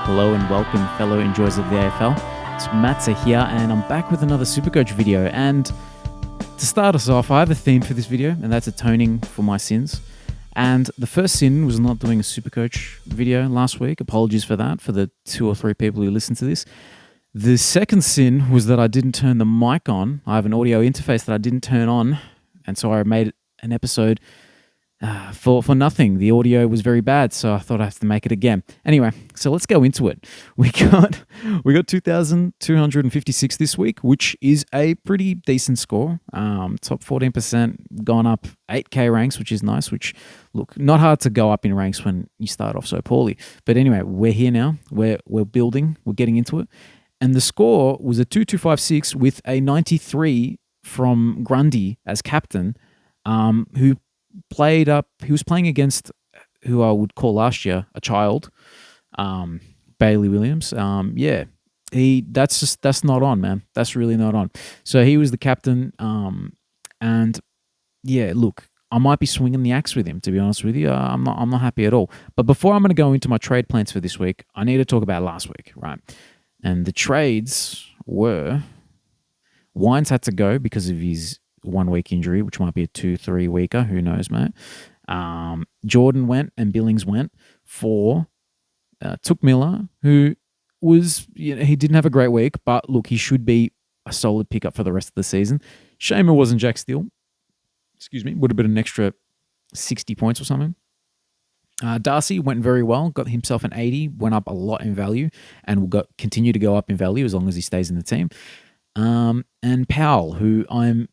Hello and welcome, fellow enjoyers of the AFL. It's Matsa here, and I'm back with another Supercoach video. And to start us off, I have a theme for this video, and that's atoning for my sins. And the first sin was not doing a Supercoach video last week. Apologies for that, for the 2 or 3 people who listened to this. The second sin was that I didn't turn the mic on. I have an audio interface that I didn't turn on, and so I made an episode for nothing. The audio was very bad, so I thought I have to make it again. Anyway, so let's go into it. We got 2,256 this week, which is a pretty decent score. Top 14%, gone up 8k ranks, which is nice. Which, look, not hard to go up in ranks when you start off so poorly. But anyway, we're here now. We're building. We're getting into it. And the score was a 2,256 with a 93 from Grundy as captain, who played up. He was playing against who I would call last year a child, Bailey Williams. That's not on, man. That's really not on. So he was the captain, and yeah, look, I might be swinging the axe with him, to be honest with you. I'm not happy at all. But before I'm going to go into my trade plans for this week, I need to talk about last week, right? And the trades were Wines had to go because of his 1 week injury, which might be a 2-3 weeker. Who knows, mate? Jordan went and Billings went for Took Miller, who was, he didn't have a great week, but look, he should be a solid pickup for the rest of the season. Shame it wasn't Jack Steele. Excuse me. Would have been an extra 60 points or something. Darcy went very well, got himself an 80, went up a lot in value, and will continue to go up in value as long as he stays in the team. And Powell, who I'm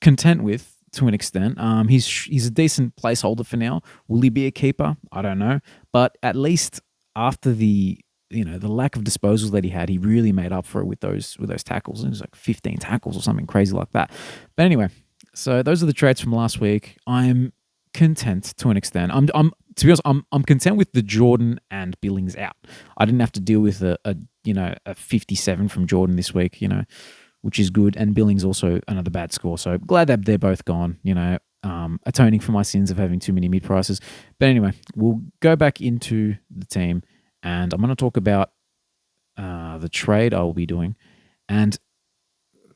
content with to an extent. He's a decent placeholder for now. Will he be a keeper? I don't know. But at least after the lack of disposals that he had, he really made up for it with those tackles. It was like 15 tackles or something crazy like that. But anyway, so those are the trades from last week. I'm content to an extent. To be honest, I'm content with the Jordan and Billings out. I didn't have to deal with a 57 from Jordan this week, which is good. And Billings also another bad score. So glad that they're both gone, atoning for my sins of having too many mid prices. But anyway, we'll go back into the team, and I'm going to talk about the trade I will be doing. And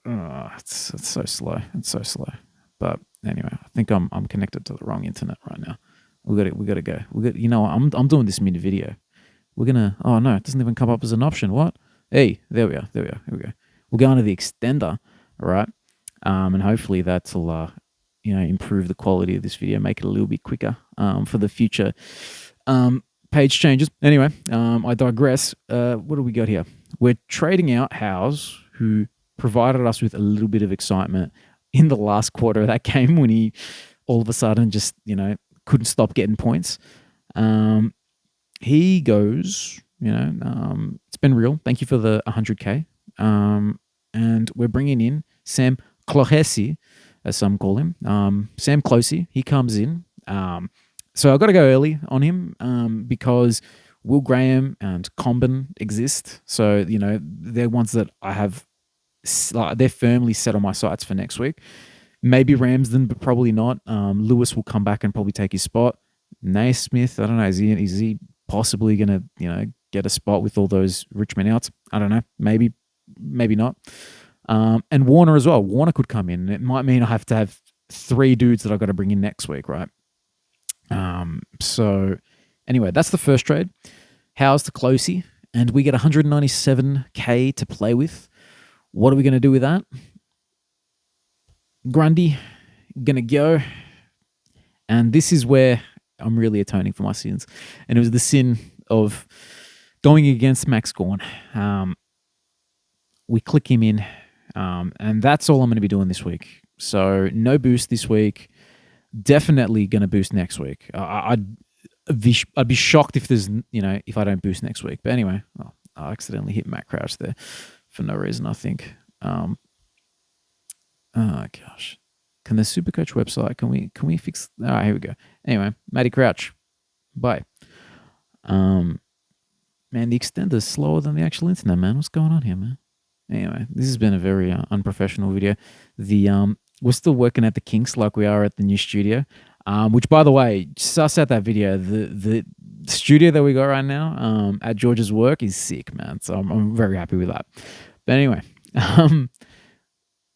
it's so slow. It's so slow. But anyway, I think I'm connected to the wrong internet right now. We got to go. I'm doing this mid video. We're gonna. Oh no, it doesn't even come up as an option. What? Hey, there we are. Here we go. We'll go into the extender, all right? And hopefully that'll improve the quality of this video, make it a little bit quicker for the future page changes. Anyway, I digress. What do we got here? We're trading out Howes, who provided us with a little bit of excitement in the last quarter of that game when he all of a sudden just, couldn't stop getting points. He goes, it's been real. Thank you for the 100K. And we're bringing in Sam Clohesi, as some call him. Sam Closey, he comes in. So I've got to go early on him because Will Graham and Comben exist. So, they're ones that I have, they're firmly set on my sights for next week. Maybe Ramsden, but probably not. Lewis will come back and probably take his spot. Naismith, I don't know, is he possibly going to, get a spot with all those Richmond outs? I don't know. Maybe not. And Warner as well. Warner could come in. It might mean I have to have 3 dudes that I've got to bring in next week, right? So anyway, that's the first trade. How's to Closey? And we get 197k to play with. What are we going to do with that? Grundy, going to go. And this is where I'm really atoning for my sins. And it was the sin of going against Max Gawn. We click him in, and that's all I'm going to be doing this week. So no boost this week. Definitely going to boost next week. I'd be shocked if there's if I don't boost next week. But anyway, I accidentally hit Matt Crouch there for no reason, I think. Oh gosh, can the Supercoach website? Can we fix? All right, here we go. Anyway, Matty Crouch, bye. Man, the extender's slower than the actual internet, man. What's going on here, man? Anyway, this has been a very unprofessional video. We're still working at the kinks like we are at the new studio. Which, by the way, suss out that video. The studio that we got right now at George's work is sick, man. So I'm very happy with that. But anyway,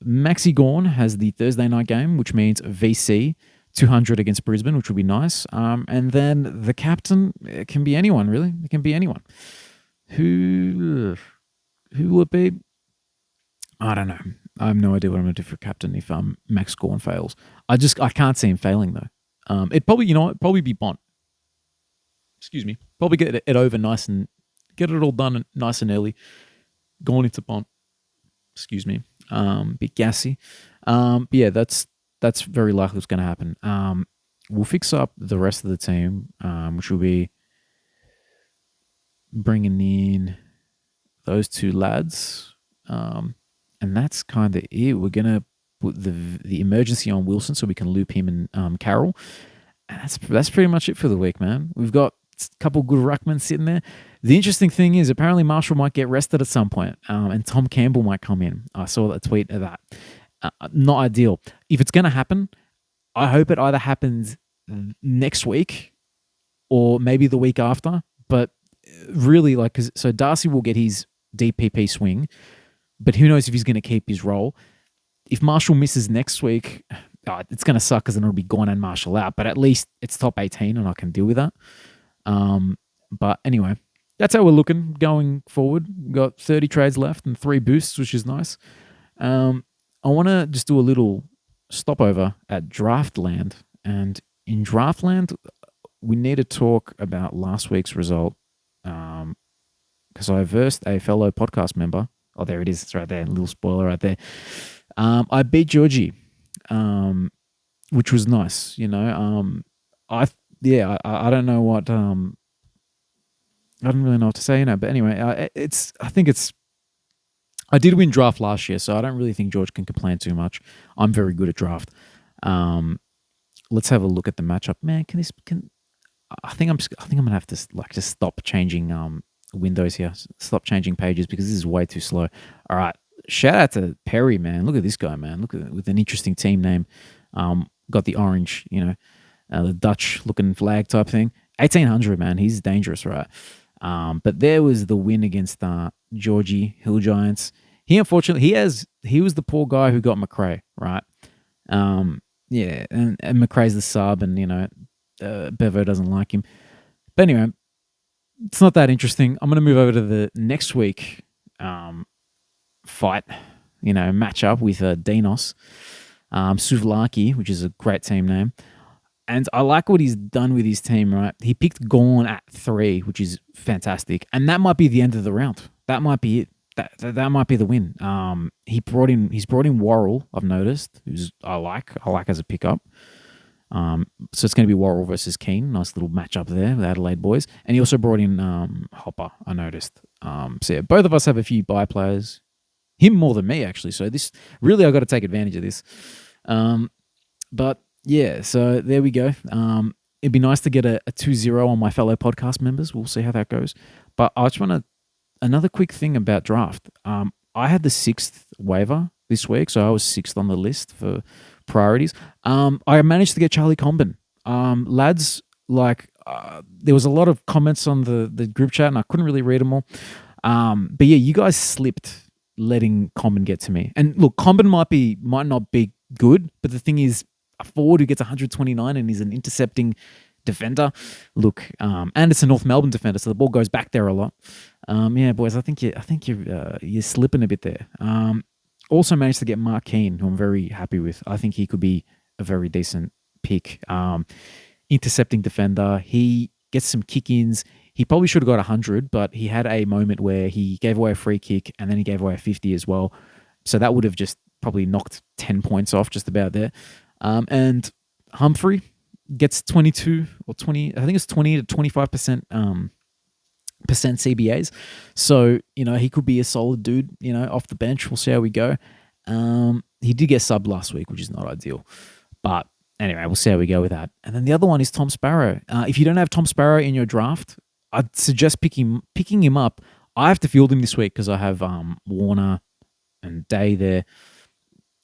Maxi Gorn has the Thursday night game, which means VC 200 against Brisbane, which would be nice. And then the captain, it can be anyone, really. It can be anyone. Who will it be? I don't know. I have no idea what I'm going to do for captain if Max Gorn fails. I can't see him failing though. It probably, probably be Bont. Excuse me. Probably get it over nice and get it all done nice and early. Going into Bont. Excuse me. Bit gassy. But yeah, that's very likely what's going to happen. We'll fix up the rest of the team, which will be bringing in those two lads. And that's kind of it. We're going to put the emergency on Wilson so we can loop him and Carroll. And that's pretty much it for the week, man. We've got a couple good ruckmen sitting there. The interesting thing is apparently Marshall might get rested at some point, and Tom Campbell might come in. I saw a tweet of that. Not ideal. If it's going to happen, I hope it either happens next week or maybe the week after. But really, so Darcy will get his DPP swing, but who knows if he's going to keep his role. If Marshall misses next week, it's going to suck because then it'll be gone and Marshall out. But at least it's top 18 and I can deal with that. But anyway, that's how we're looking going forward. We've got 30 trades left and 3 boosts, which is nice. I want to just do a little stopover at Draftland. And in Draftland, we need to talk about last week's result because I versed a fellow podcast member. Oh, there it is. It's right there. A little spoiler right there. I beat Georgie, which was nice. I don't know what. I don't really know what to say, but anyway, I did win draft last year, so I don't really think George can complain too much. I'm very good at draft. Let's have a look at the matchup, man. I think I'm gonna have to just stop changing windows here, stop changing pages because this is way too slow. All right, shout out to Perry, man. Look at this guy, man. Look at with an interesting team name. Got the orange, the Dutch looking flag type thing. 1800, man. He's dangerous, right? But there was the win against Georgie Hill Giants. Unfortunately, he was the poor guy who got McRae, right? Yeah, and McRae's the sub, and Bevo doesn't like him. But anyway, it's not that interesting. I'm going to move over to the next week fight, match up with Dinos, Suvlaki, which is a great team name. And I like what he's done with his team, right? He picked Gorn at 3, which is fantastic. And that might be the end of the round. That might be it. That might be the win. He's brought in Worrell, I've noticed, who's I like as a pickup. So it's going to be Worrell versus Keane. Nice little matchup there with Adelaide boys. And he also brought in Hopper, I noticed. So yeah, both of us have a few buy players. Him more than me, actually. So this really, I got to take advantage of this. But yeah, so there we go. It'd be nice to get a 2-0 on my fellow podcast members. We'll see how that goes. But I just want to another quick thing about draft. I had the 6th waiver this week, so I was 6th on the list for priorities. I managed to get Charlie Comben. Lads, there was a lot of comments on the group chat, and I couldn't really read them all. But yeah, you guys slipped letting Comben get to me. And look, Comben might not be good, but the thing is, a forward who gets 129 and is an intercepting defender. Look, and it's a North Melbourne defender, so the ball goes back there a lot. Yeah, boys, I think you're slipping a bit there. Also managed to get Mark Keane, who I'm very happy with. I think he could be a very decent pick. Intercepting defender. He gets some kick-ins. He probably should have got 100, but he had a moment where he gave away a free kick and then he gave away a 50 as well. So that would have just probably knocked 10 points off just about there. And Humphrey gets 22 or 20, I think it's 20 to 25% percent CBAs. So, he could be a solid dude, off the bench. We'll see how we go. He did get subbed last week, which is not ideal. But anyway, we'll see how we go with that. And then the other one is Tom Sparrow. If you don't have Tom Sparrow in your draft, I'd suggest picking him up. I have to field him this week because I have Warner and Day there.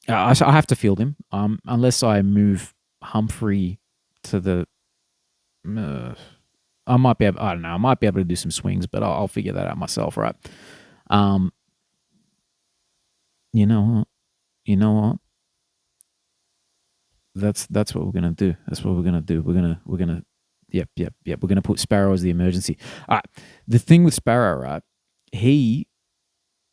I have to field him unless I move Humphrey to the. I might be able. I don't know. I might be able to do some swings, but I'll figure that out myself, right? You know what? You know what? That's what we're gonna do. That's what we're gonna do. We're gonna. Yep. We're gonna put Sparrow as the emergency. All right. The thing with Sparrow, right? He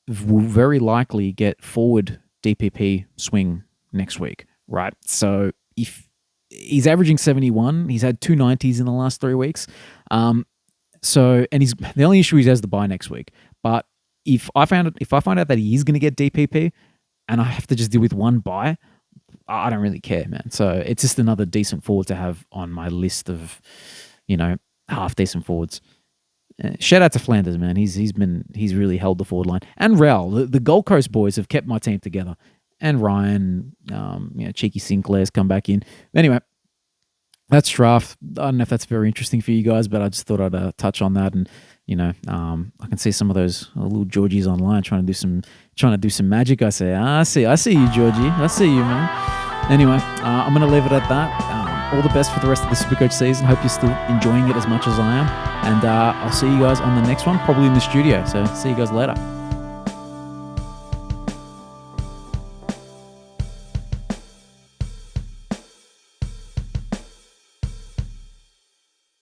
will very likely get forward DPP swing next week, right? So if he's averaging 71, he's had 290s in the last 3 weeks. So he's the only issue he has the bye next week. But if I find out that he is going to get DPP, and I have to just deal with one bye, I don't really care, man. So it's just another decent forward to have on my list of, half decent forwards. Shout out to Flanders, man. He's really held the forward line, and Raul. The Gold Coast boys have kept my team together, and Ryan, Cheeky Sinclair's come back in. Anyway, that's draft. I don't know if that's very interesting for you guys, but I just thought I'd touch on that. And I can see some of those little Georgies online trying to do some magic. I see you, Georgie. I see you, man. Anyway, I'm gonna leave it at that. All the best for the rest of the Supercoach season. Hope you're still enjoying it as much as I am. And I'll see you guys on the next one, probably in the studio. So see you guys later.